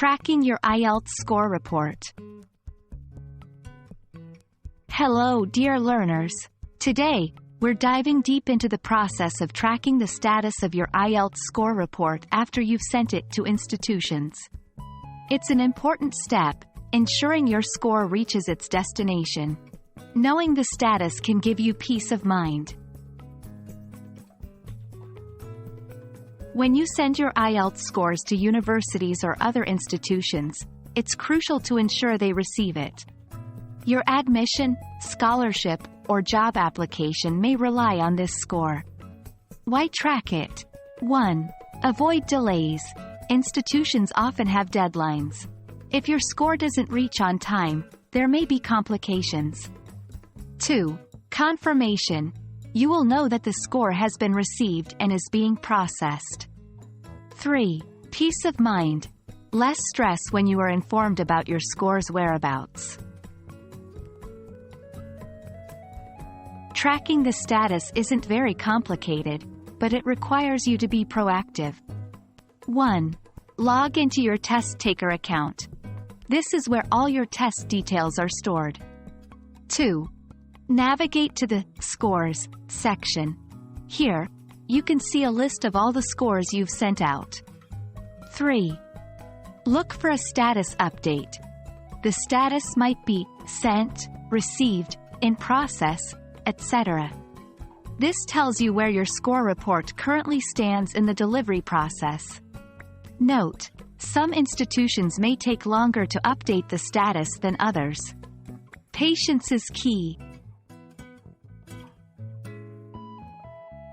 Tracking your IELTS score report. Hello, dear learners. Today, we're diving deep into the process of tracking the status of your IELTS score report after you've sent it to institutions. It's an important step, ensuring your score reaches its destination. Knowing the status can give you peace of mind. When you send your IELTS scores to universities or other institutions, it's crucial to ensure they receive it. Your admission, scholarship, or job application may rely on this score. Why track it? 1. Avoid delays. Institutions often have deadlines. If your score doesn't reach on time, there may be complications. 2. Confirmation. You will know that the score has been received and is being processed. 3. Peace of mind. Less stress when you are informed about your score's whereabouts. Tracking the status isn't very complicated, but it requires you to be proactive. 1. Log into your test taker account. This is where all your test details are stored. 2. Navigate to the Scores section. Here, you can see a list of all the scores you've sent out. 3. Look for a status update. The status might be sent, received, in process, etc. This tells you where your score report currently stands in the delivery process. Note: some institutions may take longer to update the status than others. Patience is key.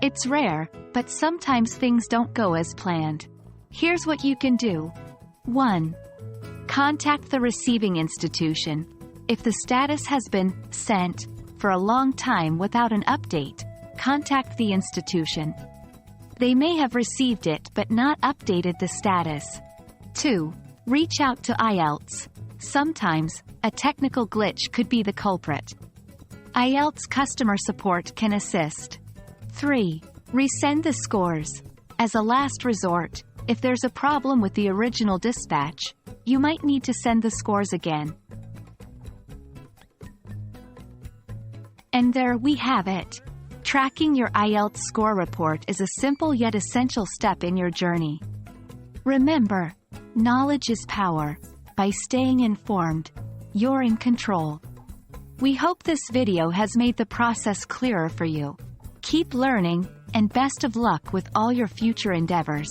It's rare, but sometimes things don't go as planned. Here's what you can do. 1. Contact the receiving institution. If the status has been sent for a long time without an update, contact the institution. They may have received it but not updated the status. 2. Reach out to IELTS. Sometimes, a technical glitch could be the culprit. IELTS customer support can assist. 3. Resend the scores. As a last resort, if there's a problem with the original dispatch, you might need to send the scores again. And there we have it. Tracking your IELTS score report is a simple yet essential step in your journey. Remember, knowledge is power. By staying informed, you're in control. We hope this video has made the process clearer for you. Keep learning, and best of luck with all your future endeavors.